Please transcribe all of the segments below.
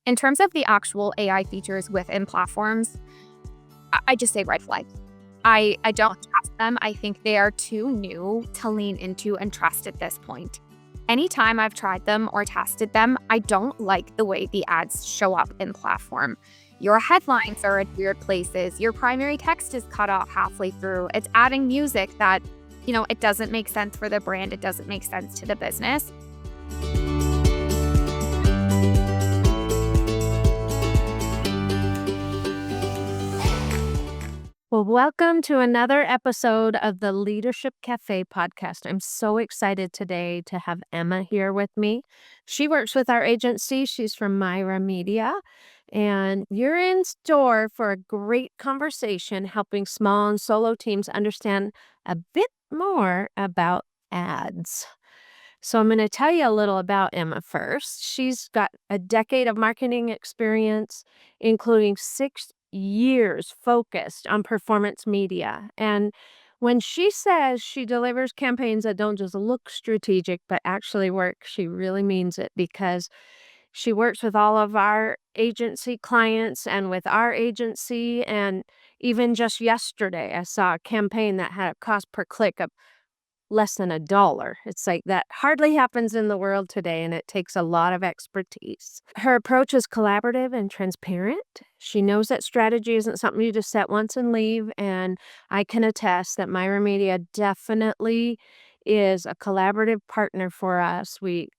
In terms of the actual AI features within platforms, I just say red flag. I don't trust them. I think they are too new to lean into and trust at this point. Anytime I've tried them or tested them, I don't like the way the ads show up in platform. Your headlines are in weird places. Your primary text is cut off halfway through. It's adding music that, it doesn't make sense for the brand. It doesn't make sense to the business. Well, welcome to another episode of the Leadership Cafe podcast. I'm so excited today to have Emma here with me. She works with our agency. She's from Mira Media. And you're in store for a great conversation helping small and solo teams understand a bit more about ads. So I'm going to tell you a little about Emma first. She's got a decade of marketing experience, including 6 years focused on performance media. And when she says she delivers campaigns that don't just look strategic, but actually work, she really means it because she works with all of our agency clients and with our agency. And even just yesterday, I saw a campaign that had a cost per click of less than $1. It's like that hardly happens in the world today, and it takes a lot of expertise. Her approach is collaborative and transparent. She knows that strategy isn't something you just set once and leave, and I can attest that Myra Media definitely is a collaborative partner for us. We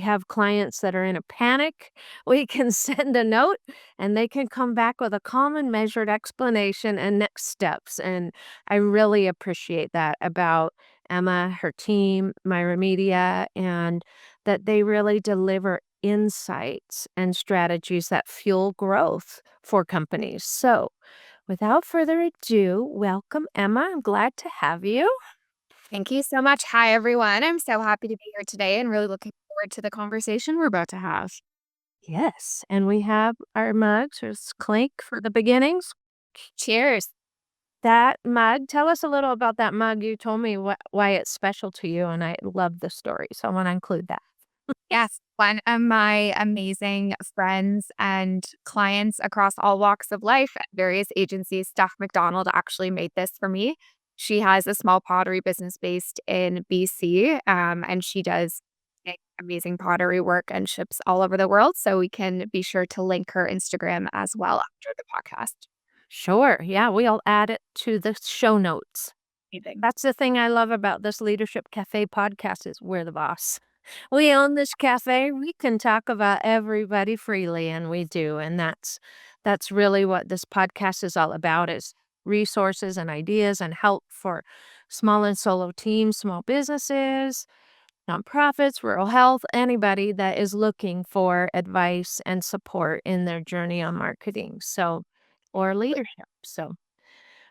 have clients that are in a panic. We can send a note and they can come back with a calm and measured explanation and next steps. And I really appreciate that about Emma, her team, Myra Media, and that they really deliver insights and strategies that fuel growth for companies. So, without further ado, welcome, Emma. I'm glad to have you. Thank you so much. Hi, everyone. I'm so happy to be here today and really looking forward to the conversation we're about to have. Yes, and we have our mugs. There's clink for the beginnings. Cheers. That mug, tell us a little about that mug. You told me why it's special to you, and I love the story, so I want to include that. Yes, one of my amazing friends and clients across all walks of life at various agencies, Steph McDonald, actually made this for me. She has a small pottery business based in BC, and she does amazing pottery work and ships all over the world. So we can be sure to link her Instagram as well after the podcast. Sure, yeah, we'll add it to the show notes. Amazing. That's the thing I love about this Leadership Cafe podcast is we're the boss. We own this cafe. We can talk about everybody freely, and we do. And that's really what this podcast is all about is resources and ideas and help for small and solo teams, small businesses, nonprofits, rural health, anybody that is looking for advice and support in their journey on marketing. Or leadership. So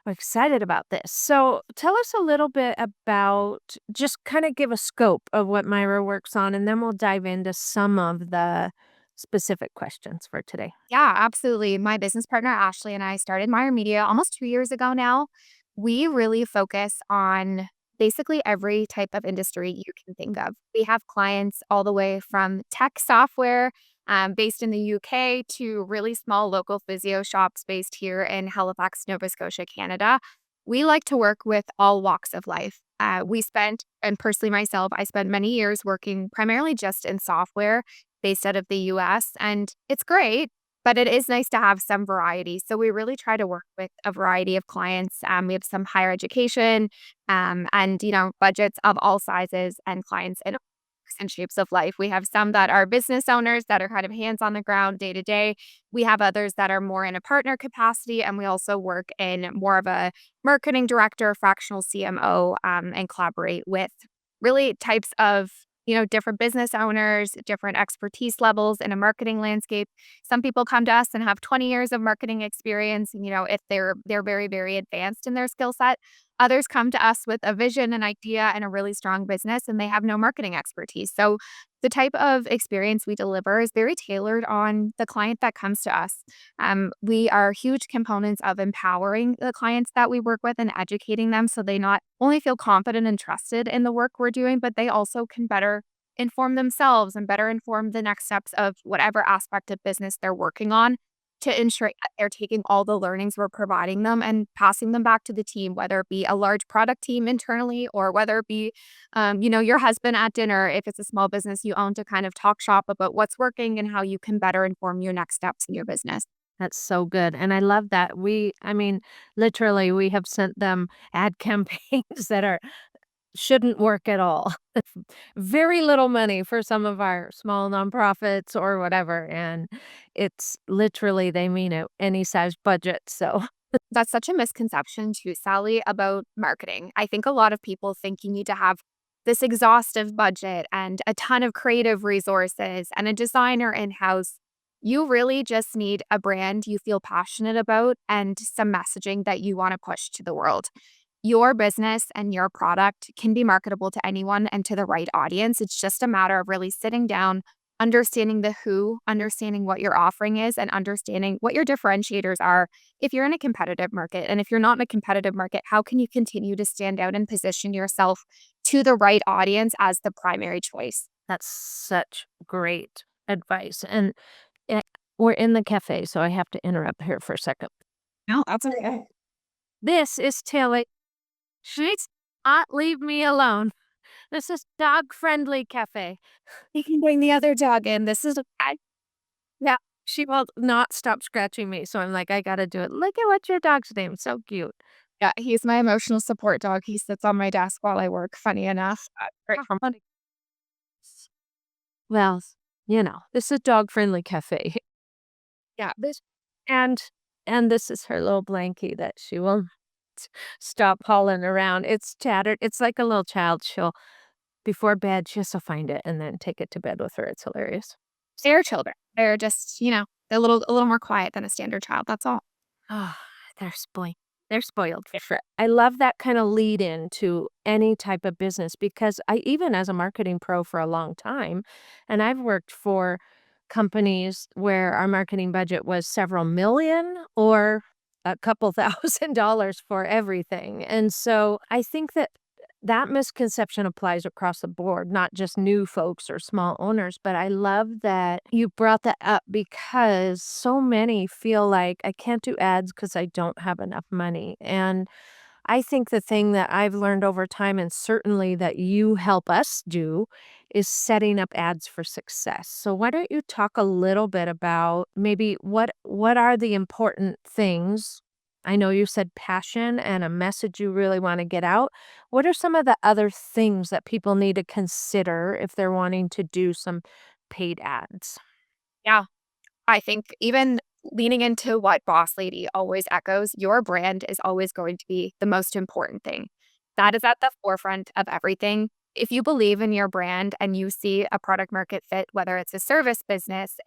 I'm excited about this. So tell us a little bit about just kind of give a scope of what Myra works on, and then we'll dive into some of the specific questions for today. Yeah, absolutely. My business partner, Ashley, and I started Mira Media almost 2 years ago now. We really focus on basically every type of industry you can think of. We have clients all the way from tech software based in the UK to really small local physio shops based here in Halifax, Nova Scotia, Canada. We like to work with all walks of life. And personally myself, I spent many years working primarily just in software based out of the US. And it's great, but it is nice to have some variety. So we really try to work with a variety of clients. We have some higher education and, budgets of all sizes and clients in all and shapes of life. We have some that are business owners that are kind of hands on the ground day to day. We have others that are more in a partner capacity. And we also work in more of a marketing director, fractional CMO, and collaborate with really types of different business owners, different expertise levels in a marketing landscape. Some people come to us and have 20 years of marketing experience, and if they're very, very advanced in their skill set. Others come to us with a vision, an idea, and a really strong business, and they have no marketing expertise. So the type of experience we deliver is very tailored on the client that comes to us. We are huge components of empowering the clients that we work with and educating them so they not only feel confident and trusted in the work we're doing, but they also can better inform themselves and better inform the next steps of whatever aspect of business they're working on to ensure that they're taking all the learnings we're providing them and passing them back to the team, whether it be a large product team internally or whether it be, your husband at dinner, if it's a small business you own, to kind of talk shop about what's working and how you can better inform your next steps in your business. That's so good, and I love that. I mean, literally, we have sent them ad campaigns that are shouldn't work at all. Very little money for some of our small nonprofits or whatever, and it's literally they mean it, any size budget, so That's such a misconception too, Sally, about marketing. I think a lot of people think you need to have this exhaustive budget and a ton of creative resources and a designer in house. You really just need a brand you feel passionate about and some messaging that you want to push to the world. Your business and your product can be marketable to anyone and to the right audience. It's just a matter of really sitting down, understanding the who, understanding what your offering is, and understanding what your differentiators are if you're in a competitive market. And if you're not in a competitive market, how can you continue to stand out and position yourself to the right audience as the primary choice? that's such great advice, and, eh, we're in the cafe, so I have to interrupt here for a second. No, that's okay. This is Tilly. She's not leave me alone. This is dog-friendly cafe. You can bring the other dog in. This is okay. Yeah, she will not stop scratching me, so I'm like, "I gotta do it." "Look at what's your dog's name? So cute." Yeah, he's my emotional support dog. He sits on my desk while I work, funny enough. Right How from funny. Well, this is dog-friendly cafe. yeah. This and this is her little blankie that she will stop hauling around. It's tattered. It's like a little child. She'll before bed, she has to find it and then take it to bed with her. It's hilarious. They're children. They're just, they're a little more quiet than a standard child, that's all. Ah, they're spoiled. They're spoiled for sure. I love that kind of lead in to any type of business because I even as a marketing pro for a long time, and I've worked for companies where our marketing budget was several million or a couple $1,000s for everything. And so I think that that misconception applies across the board, not just new folks or small owners. But I love that you brought that up because so many feel like I can't do ads because I don't have enough money. And I think the thing that I've learned over time, and certainly that you help us do, is setting up ads for success. So why don't you talk a little bit about maybe what are the important things? I know you said passion and a message you really want to get out. What are some of the other things that people need to consider if they're wanting to do some paid ads? Yeah. I think even leaning into what Boss Lady always echoes, your brand is always going to be the most important thing. That is at the forefront of everything. If you believe in your brand and you see a product market fit, whether it's a service business,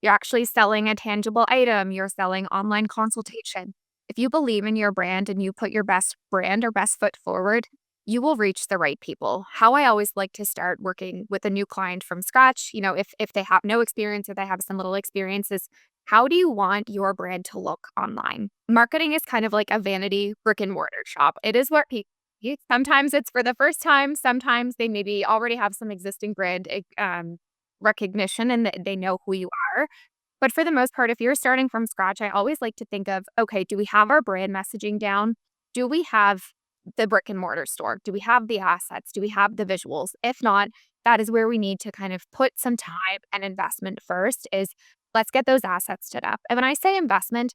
you're actually selling a tangible item, you're selling online consultation. If you believe in your brand and you put your best brand or best foot forward, you will reach the right people. How I always like to start working with a new client from scratch, if they have no experience or they have some little experience, is how do you want your brand to look online? Marketing is kind of like a vanity brick and mortar shop. It is what people sometimes it's for the first time, sometimes they maybe already have some existing brand recognition and they know who you are. But for the most part, if you're starting from scratch, I always like to think of, okay, do we have our brand messaging down? Do we have the brick and mortar store? Do we have the assets? Do we have the visuals? If not, that is where we need to kind of put some time and investment first is let's get those assets stood up. And when I say investment,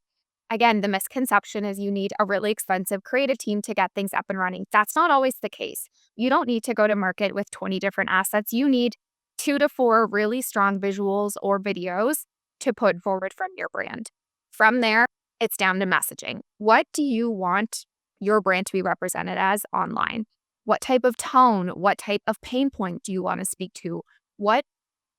again, the misconception is you need a really expensive creative team to get things up and running. That's not always the case. You don't need to go to market with 20 different assets. You need 2 to 4 really strong visuals or videos to put forward from your brand. From there, it's down to messaging. What do you want your brand to be represented as online? What type of tone, what type of pain point do you want to speak to? What,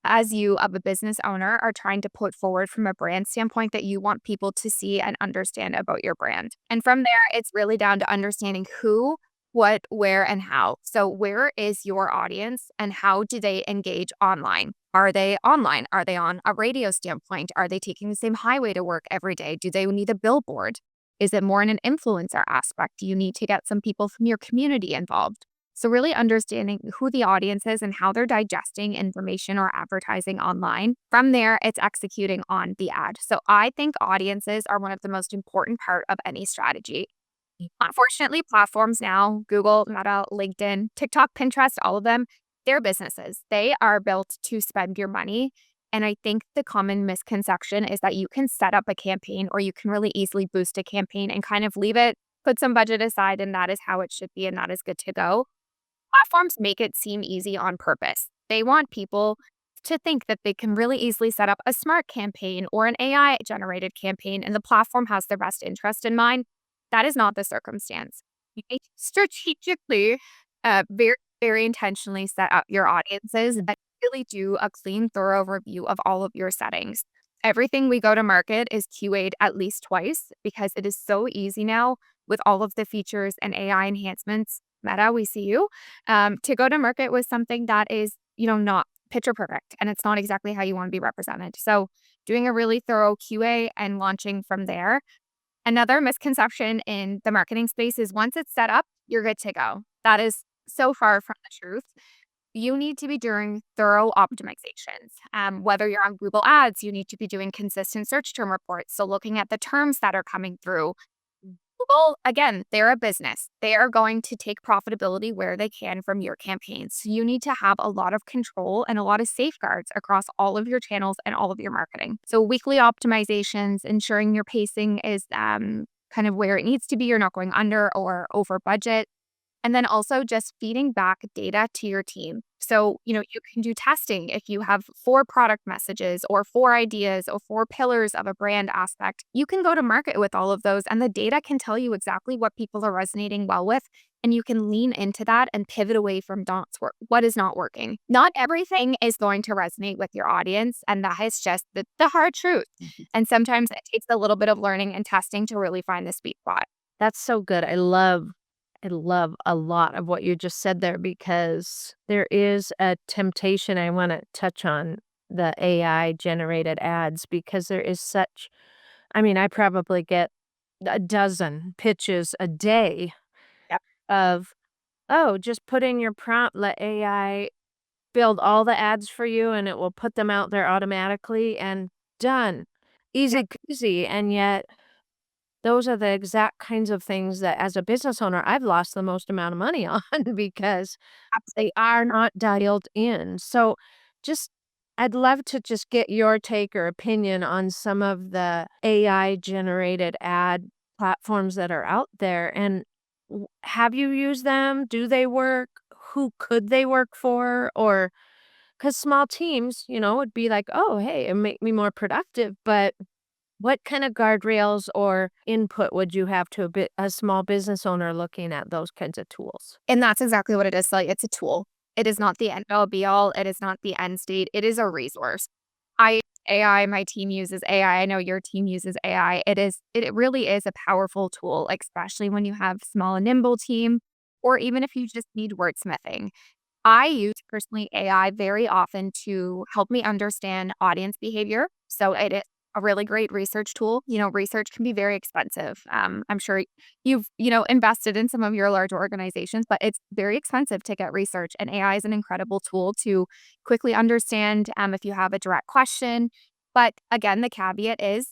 as you, of a business owner, are trying to put forward from a brand standpoint that you want people to see and understand about your brand? And from there, it's really down to understanding who, what, where, and how. So, where is your audience and how do they engage online? Are they online? Are they on a radio standpoint? Are they taking the same highway to work every day? Do they need a billboard? Is it more in an influencer aspect? Do you need to get some people from your community involved? So, really understanding who the audience is and how they're digesting information or advertising online. From there, it's executing on the ad. So, I think audiences are one of the most important part of any strategy. Unfortunately, platforms now, Google, Meta, LinkedIn, TikTok, Pinterest, all of them, they're businesses. They are built to spend your money. And I think the common misconception is that you can set up a campaign or you can really easily boost a campaign and kind of leave it, put some budget aside, and that is how it should be and that is good to go. Platforms make it seem easy on purpose. They want people to think that they can really easily set up a smart campaign or an AI generated campaign and the platform has their best interest in mind. That is not the circumstance. You need to strategically, very, very intentionally set up your audiences that really do a clean, thorough review of all of your settings. Everything we go to market is QA'd at least twice because it is so easy now with all of the features and AI enhancements. Meta, we see you to go to market with something that is, not picture perfect and it's not exactly how you want to be represented. So, doing a really thorough QA and launching from there. Another misconception in the marketing space is once it's set up, you're good to go. That is so far from the truth. You need to be doing thorough optimizations. Whether you're on Google Ads, you need to be doing consistent search term reports. So, looking at the terms that are coming through, Google, again, they're a business. They are going to take profitability where they can from your campaigns. So you need to have a lot of control and a lot of safeguards across all of your channels and all of your marketing. So weekly optimizations, ensuring your pacing is kind of where it needs to be. You're not going under or over budget. And then also just feeding back data to your team. So, you can do testing if you have 4 product messages or 4 ideas or 4 pillars of a brand aspect. You can go to market with all of those, and the data can tell you exactly what people are resonating well with. And you can lean into that and pivot away from what is not working. Not everything is going to resonate with your audience. And that is just the hard truth. And sometimes it takes a little bit of learning and testing to really find the sweet spot. That's so good. I love a lot of what you just said there because there is a temptation. I want to touch on the AI generated ads because there is such, I mean, I probably get a dozen pitches a day Yep. of, oh, just put in your prompt, let AI build all the ads for you and it will put them out there automatically and done. Easy peasy. And yet, those are the exact kinds of things that as a business owner, I've lost the most amount of money on because they are not dialed in. So just I'd love to just get your take or opinion on some of the AI generated ad platforms that are out there and have you used them? Do they work? Who could they work for? Or because small teams, would be like, oh, hey, it make me more productive. But what kind of guardrails or input would you have to a small business owner looking at those kinds of tools? And that's exactly what it is. Like, it's a tool. It is not the end all be all. It is not the end state. It is a resource. I use AI, my team uses AI. I know your team uses AI. It really is a powerful tool, especially when you have small and nimble team, or even if you just need wordsmithing. I use personally AI very often to help me understand audience behavior. So it is a really great research tool. Research can be very expensive. I'm sure you've, invested in some of your large organizations, but it's very expensive to get research. And AI is an incredible tool to quickly understand if you have a direct question. But again, the caveat is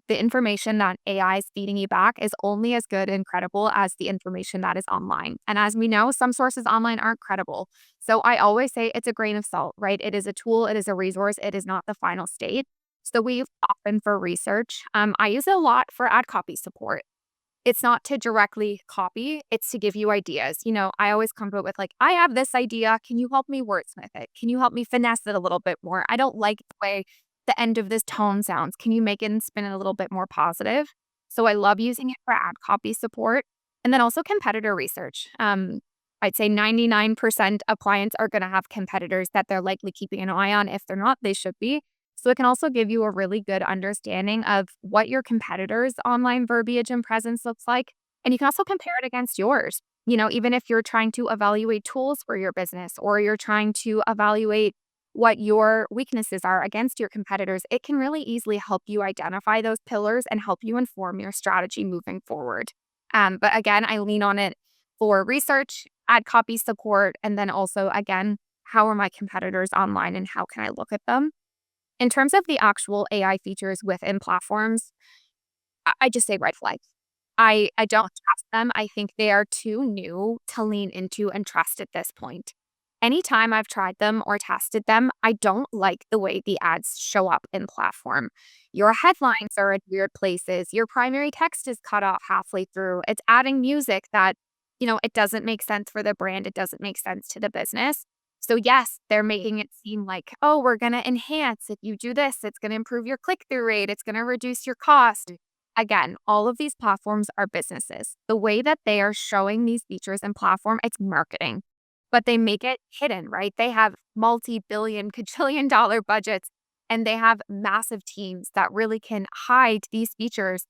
the information that AI is feeding you back is only as good and credible as the information that is online. And as we know, some sources online aren't credible. So I always say it's a grain of salt, right? It is a tool, it is a resource, it is not the final state. So we use it often for research. I use it a lot for ad copy support. It's not to directly copy, it's to give you ideas. I always come to it with like, I have this idea. Can you help me wordsmith it? Can you help me finesse it a little bit more? I don't like the way the end of this tone sounds. Can you make it and spin it a little bit more positive? So I love using it for ad copy support and then also competitor research. I'd say 99% of clients are going to have competitors that they're likely keeping an eye on. If they're not, they should be. So it can also give you a really good understanding of what your competitors' online verbiage and presence looks like. And you can also compare it against yours. Even if you're trying to evaluate tools for your business or you're trying to evaluate what your weaknesses are against your competitors, it can really easily help you identify those pillars and help you inform your strategy moving forward. But again, I lean on it for research, ad copy support, and then also, again, how are my competitors online and how can I look at them? In terms of the actual AI features within platforms, I just say red flags. I don't trust them. I think they are too new to lean into and trust at this point. Anytime I've tried them or tested them, I don't like the way the ads show up in platform. Your headlines are in weird places. Your primary text is cut off halfway through. It's adding music that, it doesn't make sense for the brand. It doesn't make sense to the business. So yes, they're making it seem like, oh, we're going to enhance. If you do this, it's going to improve your click-through rate. It's going to reduce your cost. Again, all of these platforms are businesses. The way that they are showing these features and platform, it's marketing, but they make it hidden, right? They have multi-billion, cajillion dollar budgets, and they have massive teams that really can hide these features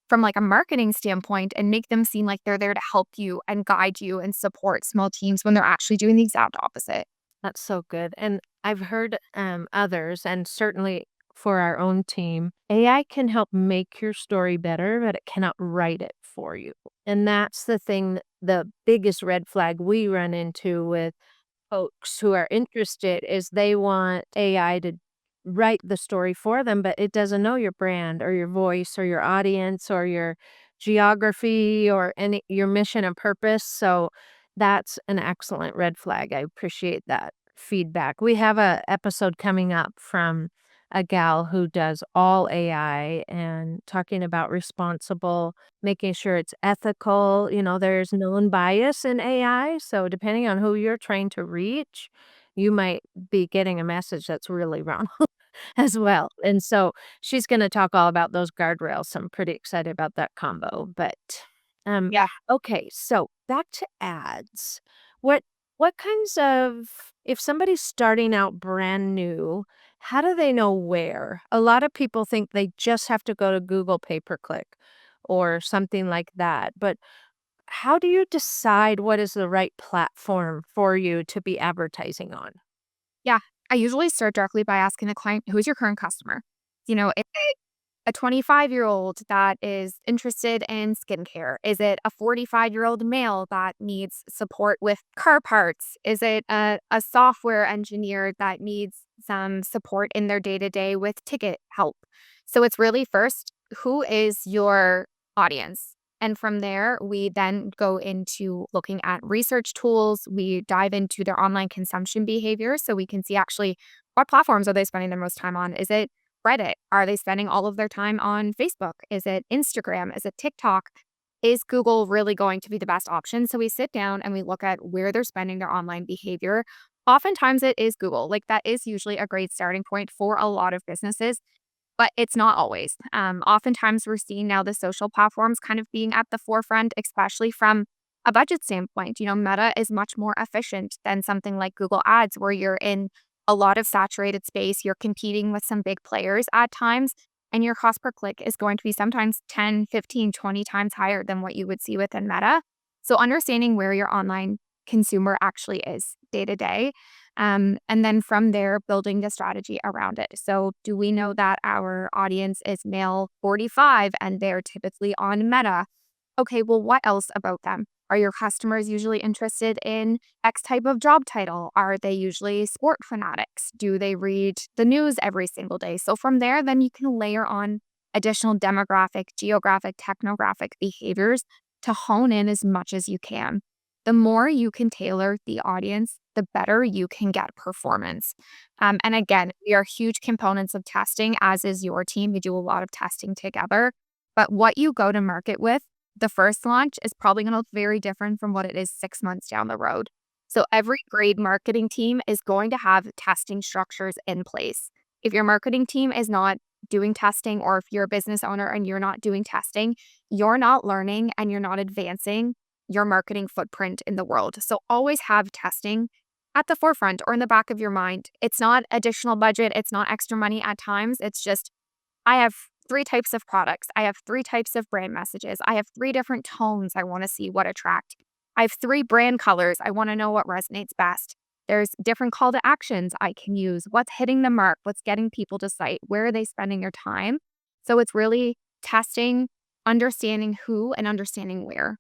from like a marketing standpoint and make them seem like they're there to help you and guide you and support small teams when they're actually doing the exact opposite. That's so good. And I've heard others, and certainly for our own team, AI can help make your story better, but it cannot write it for you. And that's the thing, the biggest red flag we run into with folks who are interested is they want AI to write the story for them, but it doesn't know your brand or your voice or your audience or your geography or any your mission and purpose. So that's an excellent red flag. I appreciate that feedback. We have a episode coming up from a gal who does all AI and talking about responsible, making sure it's ethical. There's known bias in AI. So depending on who you're trying to reach, you might be getting a message that's really wrong as well. And so she's going to talk all about those guardrails. So I'm pretty excited about that combo. But um, Yeah. okay, so back to ads. What what kinds of if somebody's starting out brand new, how do they know where? A lot of people think they just have to go to Google pay per click or something like that. But how do you decide what is the right platform for you to be advertising on? Yeah. I usually start directly by asking the client, who's your current customer? Is it a 25-year-old that is interested in skincare? Is it a 45-year-old male that needs support with car parts? Is it a software engineer that needs some support in their day to day with ticket help? So it's really first, who is your audience? And from there, we then go into looking at research tools. We dive into their online consumption behavior so we can see actually what platforms are they spending their most time on? Is it Reddit? Are they spending all of their time on Facebook? Is it Instagram? Is it TikTok? Is Google really going to be the best option? So we sit down and we look at where they're spending their online behavior. Oftentimes it is Google. Like that is usually a great starting point for a lot of businesses, but it's not always. Oftentimes we're seeing now the social platforms kind of being at the forefront, especially from a budget standpoint. Meta is much more efficient than something like Google Ads, where you're in a lot of saturated space. You're competing with some big players at times, and your cost per click is going to be sometimes 10, 15, 20 times higher than what you would see within Meta. So understanding where your online consumer actually is day to day. And then from there, building the strategy around it. So, do we know that our audience is male 45 and they're typically on Meta? Okay, well, what else about them? Are your customers usually interested in X type of job title? Are they usually sport fanatics? Do they read the news every single day? So, from there, then you can layer on additional demographic, geographic, technographic behaviors to hone in as much as you can. The more you can tailor the audience, the better you can get performance. And again, we are huge components of testing, as is your team. We do a lot of testing together. But what you go to market with, the first launch is probably going to look very different from what it is 6 months down the road. So every great marketing team is going to have testing structures in place. If your marketing team is not doing testing, or if you're a business owner and you're not doing testing, you're not learning and you're not advancing your marketing footprint in the world. So always have testing at the forefront or in the back of your mind. It's not additional budget, it's not extra money at times. It's just, I have three types of products. I have three types of brand messages. I have three different tones I want to see what attract. I have three brand colors. I want to know what resonates best. There's different call to actions I can use. What's hitting the mark? What's getting people to site? Where are they spending their time? So it's really testing, understanding who and understanding where.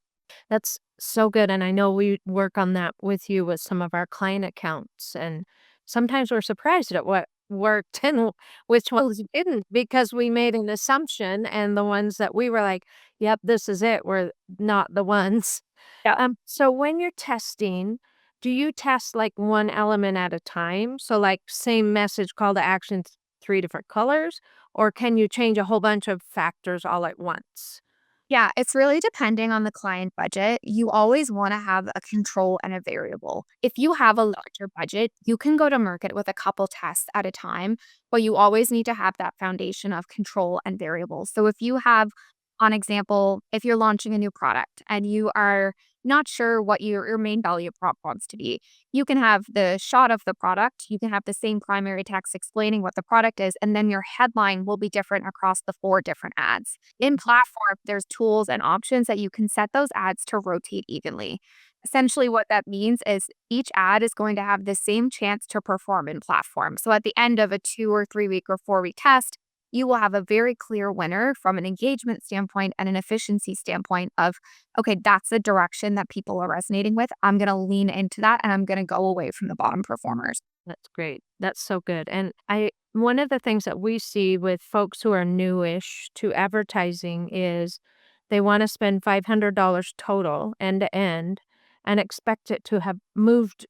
That's so good, and I know we work on that with you with some of our client accounts, and sometimes we're surprised at what worked and which ones didn't because we made an assumption, and the ones that we were like, "Yep, this is it," were not the ones. Yeah. So when you're testing, do you test, like, one element at a time? So, like, same message, call to action, 3 different colors, or can you change a whole bunch of factors all at once? Yeah, it's really depending on the client budget. You always want to have a control and a variable. If you have a larger budget, you can go to market with a couple tests at a time, but you always need to have that foundation of control and variables. So if you have, on example, if you're launching a new product and you are not sure what your main value prop wants to be, you can have the shot of the product, you can have the same primary text explaining what the product is, and then your headline will be different across the four different ads. In platform, there's tools and options that you can set those ads to rotate evenly. Essentially, what that means is each ad is going to have the same chance to perform in platform. So at the end of a 2 or 3 week or 4 week test, you will have a very clear winner from an engagement standpoint and an efficiency standpoint of, okay, that's the direction that people are resonating with. I'm going to lean into that and I'm going to go away from the bottom performers. That's great. That's so good. And I one of the things that we see with folks who are newish to advertising is they want to spend $500 total end to end and expect it to have moved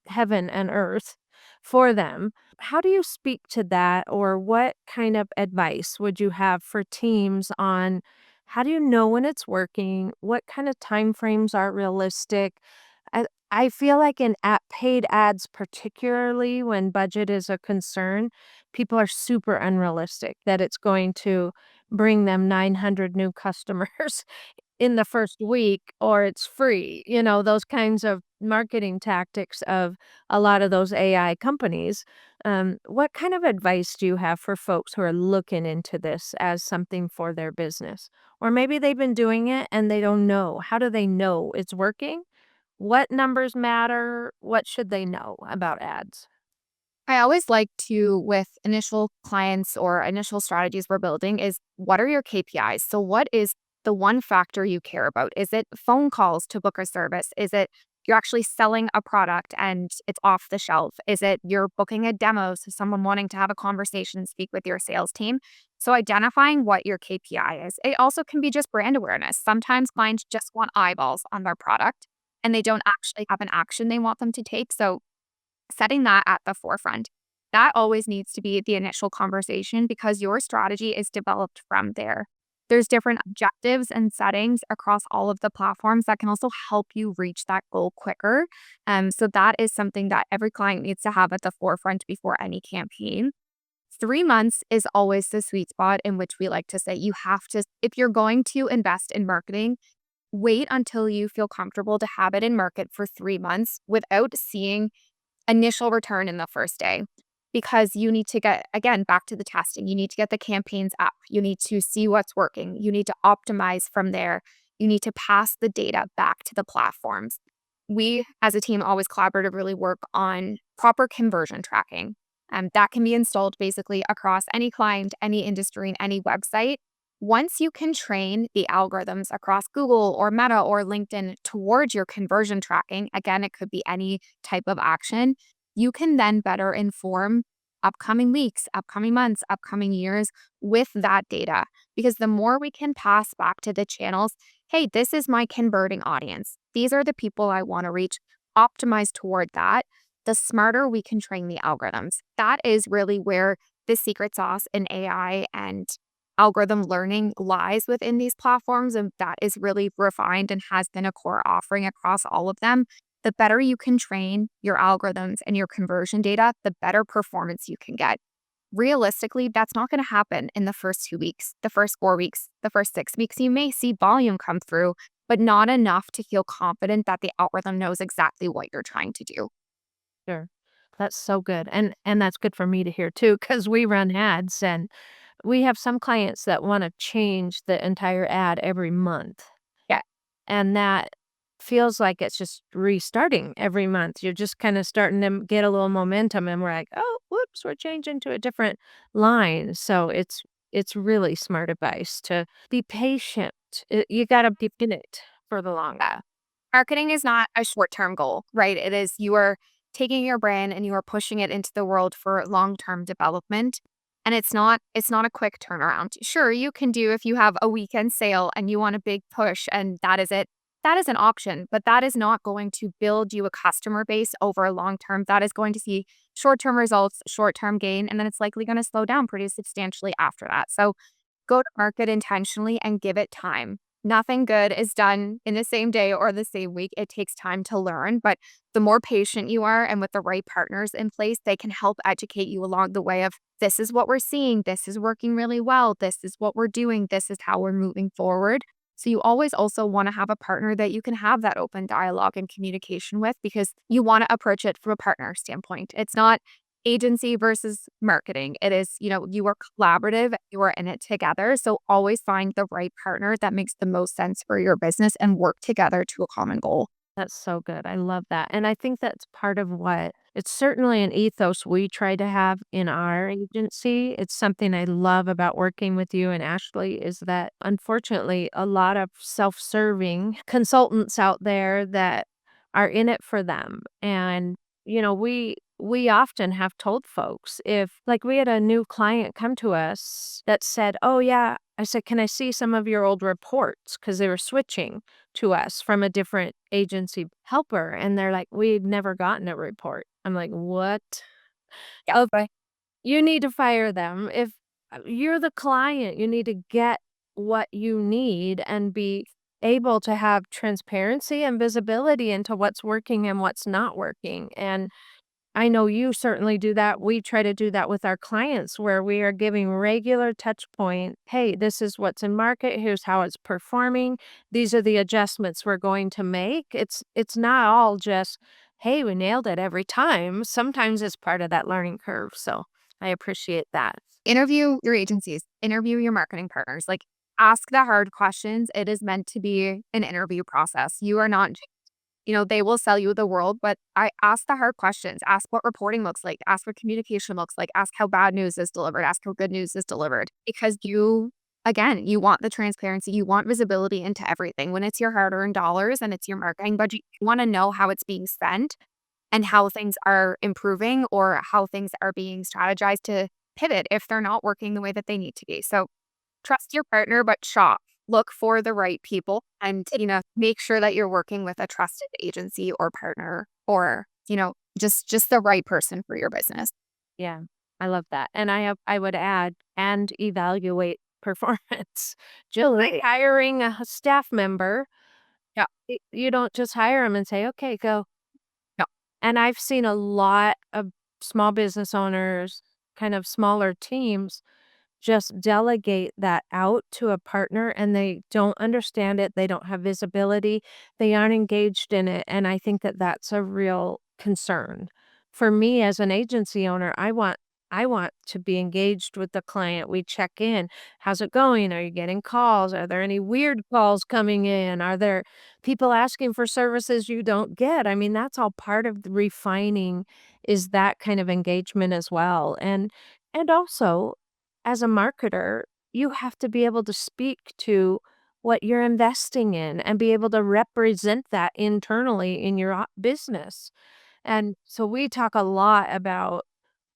heaven and earth for them. How do you speak to that, or what kind of advice would you have for teams on how do you know when it's working? What kind of time frames are realistic? I feel like in paid ads, particularly when budget is a concern, people are super unrealistic that it's going to bring them 900 new customers in the first week or it's free, those kinds of marketing tactics of a lot of those AI companies. What kind of advice do you have for folks who are looking into this as something for their business? Or maybe they've been doing it and they don't know. How do they know it's working? What numbers matter? What should they know about ads? I always like to, with initial clients or initial strategies we're building, is what are your KPIs? So, what is the one factor you care about? Is it phone calls to book a service? Is it you're actually selling a product and it's off the shelf? Is it you're booking a demo? So, someone wanting to have a conversation, speak with your sales team. So, identifying what your KPI is. It also can be just brand awareness. Sometimes clients just want eyeballs on their product and they don't actually have an action they want them to take. So, setting that at the forefront. That always needs to be the initial conversation because your strategy is developed from there. There's different objectives and settings across all of the platforms that can also help you reach that goal quicker. So that is something that every client needs to have at the forefront before any campaign. 3 months is always the sweet spot in which we like to say you have to, if you're going to invest in marketing, wait until you feel comfortable to have it in market for 3 months without seeing initial return in the first day because you need to get, again, back to the testing. You need to get the campaigns up. You need to see what's working. You need to optimize from there. You need to pass the data back to the platforms. We, as a team, always collaboratively work on proper conversion tracking. That can be installed basically across any client, any industry, and any website. Once you can train the algorithms across Google or Meta or LinkedIn towards your conversion tracking, again, it could be any type of action, you can then better inform upcoming weeks, upcoming months, upcoming years with that data. Because the more we can pass back to the channels, hey, this is my converting audience. These are the people I want to reach, optimize toward that, the smarter we can train the algorithms. That is really where the secret sauce in AI and algorithm learning lies within these platforms. And that is really refined and has been a core offering across all of them. The better you can train your algorithms and your conversion data, the better performance you can get. Realistically, that's not going to happen in the first 2 weeks, the first 4 weeks, the first 6 weeks. You may see volume come through, but not enough to feel confident that the algorithm knows exactly what you're trying to do. Sure. That's so good. And that's good for me to hear too, because we run ads and we have some clients that wanna change the entire ad every month, Yeah. and that feels like it's just restarting every month. You're just kinda starting to get a little momentum, and we're like, "Oh, whoops, we're changing to a different line." So it's really smart advice to be patient. You gotta be in it. for the long. Yeah. Marketing is not a short-term goal, right? It is you are taking your brand and you are pushing it into the world for long-term development. And it's not a quick turnaround. Sure, you can do if you have a weekend sale and you want a big push and that is it. That is an option, but that is not going to build you a customer base over a long term. That is going to see short-term results, short-term gain, and then it's likely going to slow down pretty substantially after that. So go to market intentionally and give it time. Nothing good is done in the same day or the same week. It takes time to learn, but the more patient you are and with the right partners in place, they can help educate you along the way of this is what we're seeing, this is working really well, this is what we're doing, this is how we're moving forward. So you always also want to have a partner that you can have that open dialogue and communication with because you want to approach it from a partner standpoint. It's not agency versus marketing. It is, you are collaborative, you are in it together. So always find the right partner that makes the most sense for your business and work together to a common goal. That's so good. I love that. And I think that's part of what it's certainly an ethos we try to have in our agency. It's something I love about working with you and Ashley is that unfortunately a lot of self-serving consultants out there that are in it for them. And we often have told folks if like we had a new client come to us that said, "Oh yeah," I said, "Can I see some of your old reports?" Because they were switching to us from a different agency helper, and they're like, "We've never gotten a report." I'm like, "What?" Yeah. Okay, you need to fire them. If you're the client, you need to get what you need and be able to have transparency and visibility into what's working and what's not working, and I know you certainly do that. We try to do that with our clients where we are giving regular touch point. Hey, this is what's in market. Here's how it's performing. These are the adjustments we're going to make. It's not all just, hey, we nailed it every time. Sometimes it's part of that learning curve. So I appreciate that. Interview your agencies, interview your marketing partners. Like ask the hard questions. It is meant to be an interview process. You are not they will sell you the world, but I ask the hard questions. Ask what reporting looks like. Ask what communication looks like. Ask how bad news is delivered. Ask how good news is delivered. Because again, you want the transparency. You want visibility into everything. When it's your hard earned dollars and it's your marketing budget, you want to know how it's being spent and how things are improving or how things are being strategized to pivot if they're not working the way that they need to be. So trust your partner, but shop. Look for the right people and, make sure that you're working with a trusted agency or partner or, just the right person for your business. Yeah, I love that. And I would add and evaluate performance. Just like Right. hiring a staff member, Yeah. you don't just hire them and say, "Okay, go." No. And I've seen a lot of small business owners, kind of smaller teams, just delegate that out to a partner and they don't understand it, they don't have visibility, they aren't engaged in it, and I think that that's a real concern. For me as an agency owner, I want to be engaged with the client. We check in. How's it going? Are you getting calls? Are there any weird calls coming in? Are there people asking for services you don't get? I mean, that's all part of the refining is that kind of engagement as well. And also as a marketer, you have to be able to speak to what you're investing in and be able to represent that internally in your business. And so we talk a lot about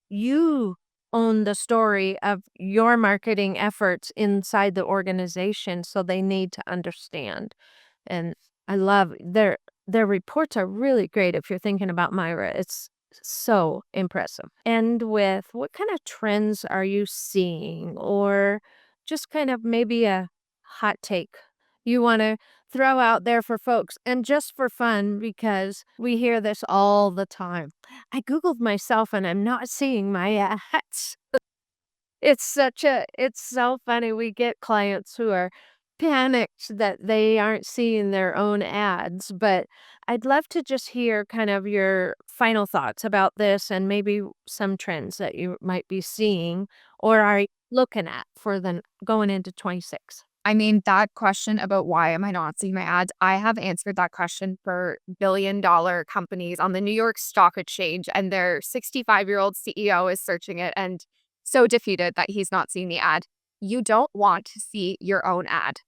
you own the story of your marketing efforts inside the organization, so they need to understand. And I love their reports are really great if you're thinking about Myra. It's so impressive. And with what kind of trends are you seeing or just kind of maybe a hot take you want to throw out there for folks and just for fun because we hear this all the time. I googled myself and I'm not seeing my ads. It's so funny. We get clients who are panicked that they aren't seeing their own ads, but I'd love to just hear kind of your final thoughts about this and maybe some trends that you might be seeing or are looking at for the going into 26. I mean, that question about why am I not seeing my ads, I have answered that question for billion-dollar companies on the New York Stock Exchange, and their 65-year-old CEO is searching it and so defeated that he's not seeing the ad. You don't want to see your own ad.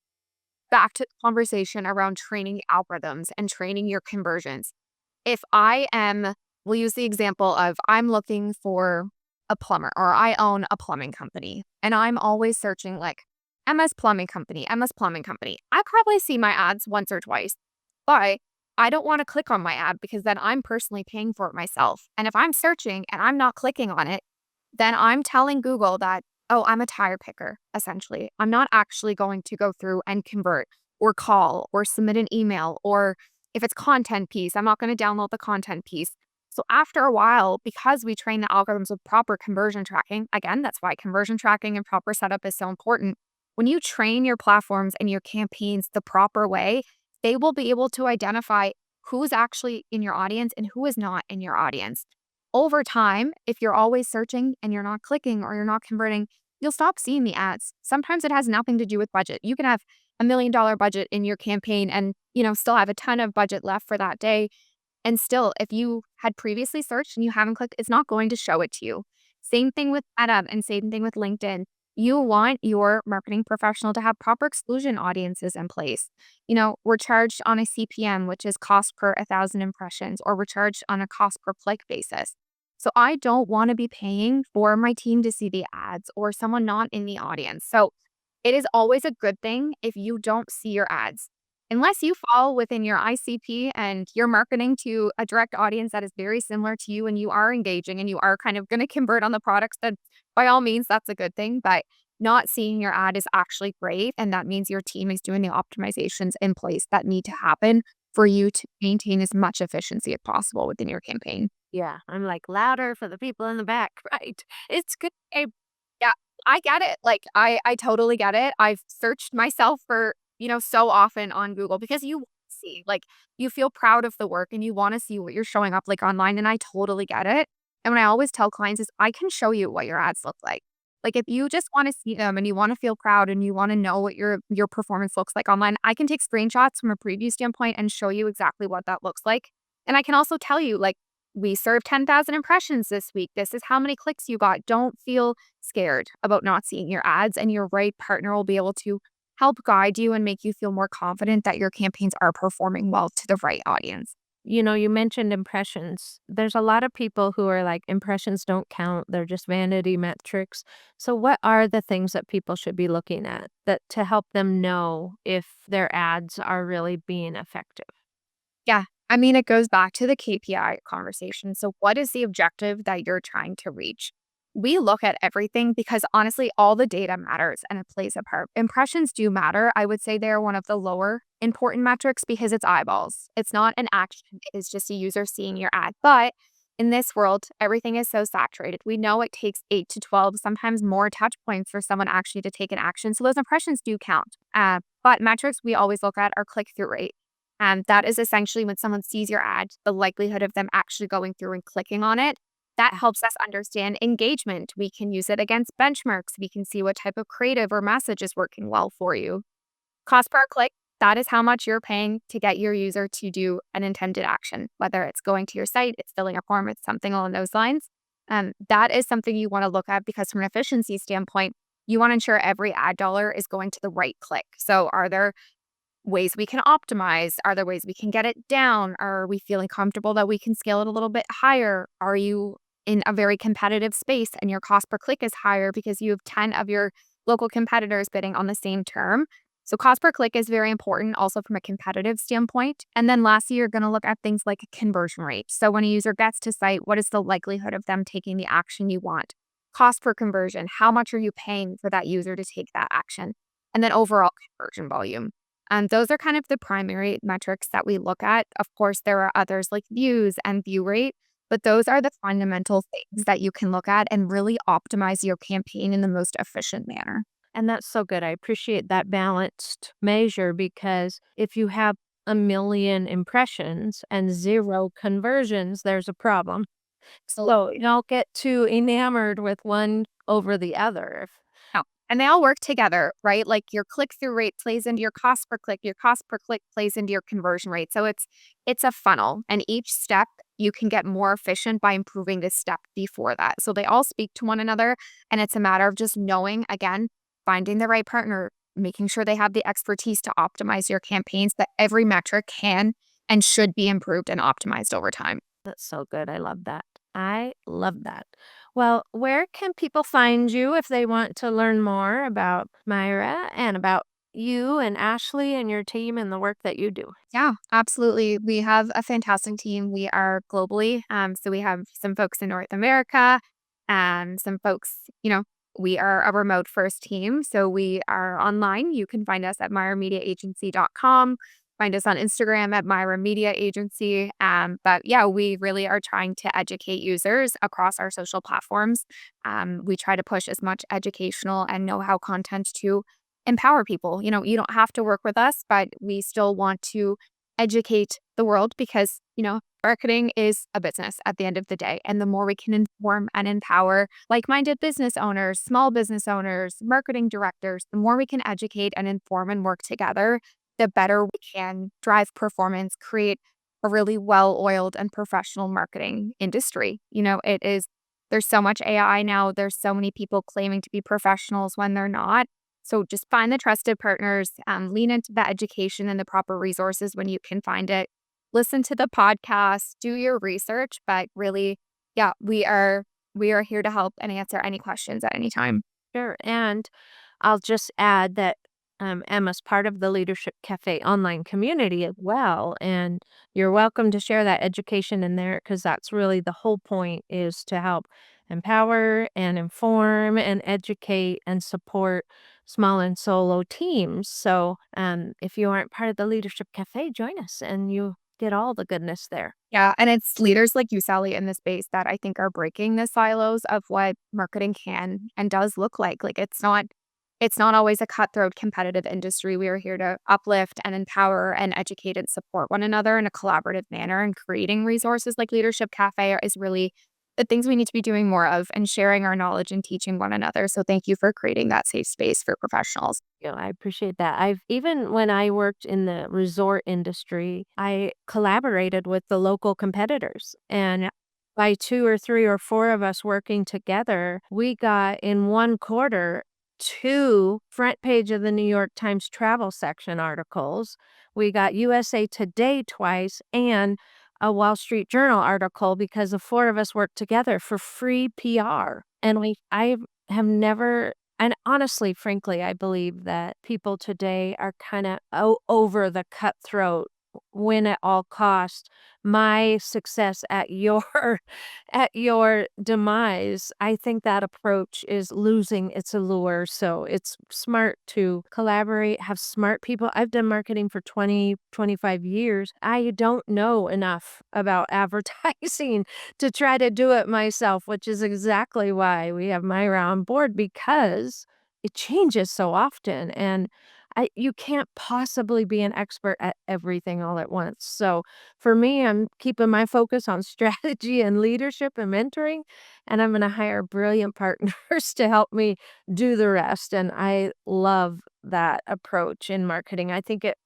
back to the conversation around training algorithms and training your conversions. If I am, we'll use the example of I'm looking for a plumber or I own a plumbing company and I'm always searching like MS Plumbing Company, MS Plumbing Company. I probably see my ads once or twice, but I don't want to click on my ad because then I'm personally paying for it myself. And if I'm searching and I'm not clicking on it, then I'm telling Google that, oh, I'm a tire picker, essentially. I'm not actually going to go through and convert or call or submit an email, or if it's content piece, I'm not going to download the content piece. So after a while, because we train the algorithms with proper conversion tracking, again, that's why conversion tracking and proper setup is so important. When you train your platforms and your campaigns the proper way, they will be able to identify who's actually in your audience and who is not in your audience. Over time, if you're always searching and you're not clicking or you're not converting, you'll stop seeing the ads. Sometimes it has nothing to do with budget. You can have $1 million budget in your campaign and, still have a ton of budget left for that day. And still, if you had previously searched and you haven't clicked, it's not going to show it to you. Same thing with Meta and same thing with LinkedIn. You want your marketing professional to have proper exclusion audiences in place. We're charged on a CPM, which is cost per 1,000 impressions, or we're charged on a cost per click basis. So I don't want to be paying for my team to see the ads or someone not in the audience. So it is always a good thing if you don't see your ads. Unless you fall within your ICP and you're marketing to a direct audience that is very similar to you and you are engaging and you are kind of going to convert on the products, then by all means, that's a good thing. But not seeing your ad is actually great. And that means your team is doing the optimizations in place that need to happen for you to maintain as much efficiency as possible within your campaign. Yeah, I'm like louder for the people in the back, right? It's good. Yeah, I get it. Like, I totally get it. I've searched myself for, so often on Google because you see, like, you feel proud of the work and you wanna see what you're showing up, like, online, and I totally get it. And what I always tell clients is, "I can show you what your ads look like." Like, if you just wanna see them and you wanna feel proud and you wanna know what your performance looks like online, I can take screenshots from a preview standpoint and show you exactly what that looks like. And I can also tell you, like, "We served 10,000 impressions this week. This is how many clicks you got." Don't feel scared about not seeing your ads, and your right partner will be able to help guide you and make you feel more confident that your campaigns are performing well to the right audience. You mentioned impressions. There's a lot of people who are like, impressions don't count. They're just vanity metrics. So what are the things that people should be looking at that to help them know if their ads are really being effective? Yeah. I mean, it goes back to the KPI conversation. So, what is the objective that you're trying to reach? We look at everything because honestly, all the data matters and it plays a part. Impressions do matter. I would say they're one of the lower important metrics because it's eyeballs. It's not an action, it's just a user seeing your ad. But in this world, everything is so saturated. We know it takes 8 to 12, sometimes more touch points for someone actually to take an action. So, those impressions do count. But metrics we always look at are click through rate. That is essentially when someone sees your ad, the likelihood of them actually going through and clicking on it. That helps us understand engagement. We can use it against benchmarks. We can see what type of creative or message is working well for you. Cost per click, that is how much you're paying to get your user to do an intended action, whether it's going to your site, it's filling a form, it's something along those lines. That is something you want to look at because from an efficiency standpoint, you want to ensure every ad dollar is going to the right click. So are there ways we can optimize? Are there ways we can get it down? Are we feeling comfortable that we can scale it a little bit higher? Are you in a very competitive space and your cost per click is higher because you have 10 of your local competitors bidding on the same term? So, cost per click is very important also from a competitive standpoint. And then lastly, you're going to look at things like conversion rate. So, when a user gets to site, what is the likelihood of them taking the action you want? Cost per conversion, how much are you paying for that user to take that action? And then overall conversion volume. And those are kind of the primary metrics that we look at. Of course, there are others like views and view rate, but those are the fundamental things that you can look at and really optimize your campaign in the most efficient manner. And that's so good. I appreciate that balanced measure because if you have a million impressions and zero conversions, there's a problem. So Absolutely. don't get too enamored with one over the other. No. And they all work together, right? Like your click-through rate plays into your cost per click, your cost per click plays into your conversion rate. So it's a funnel, and each step you can get more efficient by improving this step before that. So they all speak to one another, and it's a matter of just knowing, again, finding the right partner, making sure they have the expertise to optimize your campaigns, that every metric can and should be improved and optimized over time. That's so good. I love that. I love that. Well, where can people find you if they want to learn more about Myra and about you and Ashley and your team and the work that you do? Yeah, absolutely. We have a fantastic team. We are globally. So we have some folks in North America and some folks, we are a remote first team. So we are online. You can find us at myramediaagency.com. Find us on Instagram at Myra Media Agency. But yeah, we really are trying to educate users across our social platforms. We try to push as much educational and know how content to empower people. You don't have to work with us, but we still want to educate the world because, marketing is a business at the end of the day. And the more we can inform and empower like minded business owners, small business owners, marketing directors, the more we can educate and inform and work together, the better we can drive performance, create a really well oiled and professional marketing industry. There's so much AI now, there's so many people claiming to be professionals when they're not. So just find the trusted partners, lean into the education and the proper resources when you can find it. Listen to the podcast, do your research, but really, yeah, we are here to help and answer any questions at any time. Sure. And I'll just add that Emma's part of the Leadership Cafe online community as well. And you're welcome to share that education in there because that's really the whole point is to help empower and inform and educate and support small and solo teams. So if you aren't part of the Leadership Cafe, join us and you get all the goodness there. Yeah, and it's leaders like you, Sally, in the space that I think are breaking the silos of what marketing can and does look like. Like it's not always a cutthroat competitive industry. We are here to uplift and empower and educate and support one another in a collaborative manner, and creating resources like Leadership Cafe is really the things we need to be doing more of, and sharing our knowledge and teaching one another. So thank you for creating that safe space for professionals. I appreciate that. I've even when I worked in the resort industry, I collaborated with the local competitors. And by two or three or four of us working together, we got in one quarter two front page of the New York Times travel section articles. We got USA Today twice and a Wall Street Journal article because the four of us worked together for free PR. And I have never and honestly, frankly, I believe that people today are kind of over the cutthroat win at all cost. My success at your at your demise, I think that approach is losing its allure. So it's smart to collaborate, have smart people. I've done marketing for 20, 25 years. I don't know enough about advertising to try to do it myself, which is exactly why we have Myra on board because it changes so often and you can't possibly be an expert at everything all at once. So for me, I'm keeping my focus on strategy and leadership and mentoring, and I'm going to hire brilliant partners to help me do the rest. And I love that approach in marketing. I think it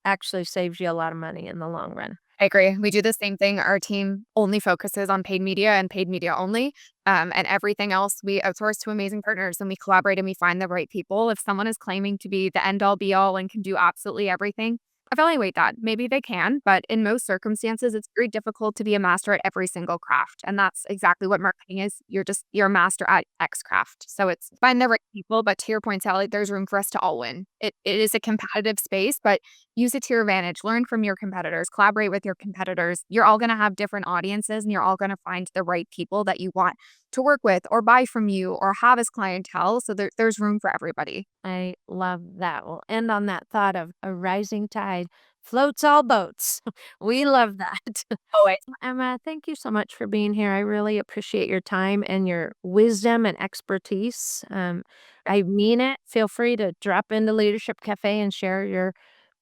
actually saves you a lot of money in the long run. I agree. We do the same thing. Our team only focuses on paid media and paid media only. And everything else we outsource to amazing partners, and we collaborate and we find the right people. If someone is claiming to be the end all be all and can do absolutely everything, evaluate that. Maybe they can, but in most circumstances, it's very difficult to be a master at every single craft. And that's exactly what marketing is. You're a master at X craft. So it's find the right people. But to your point, Sally, there's room for us to all win. It is a competitive space, but use it to your advantage. Learn from your competitors, collaborate with your competitors. You're all going to have different audiences, and you're all going to find the right people that you want to work with or buy from you or have as clientele. So there's room for everybody. I love that. We'll end on that thought of a rising tide floats all boats. We love that. Always. Emma, thank you so much for being here. I really appreciate your time and your wisdom and expertise. I mean it. Feel free to drop into Leadership Cafe and share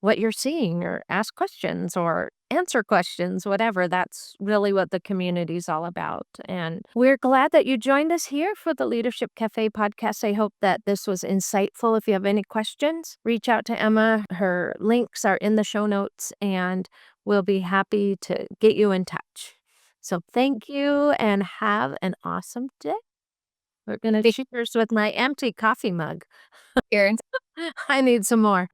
what you're seeing or ask questions or answer questions, whatever. That's really what the community is all about. And we're glad that you joined us here for the Leadership Cafe podcast. I hope that this was insightful. If you have any questions, reach out to Emma. Her links are in the show notes, and we'll be happy to get you in touch. So thank you and have an awesome day. We're going to cheers with my empty coffee mug. Here. I need some more.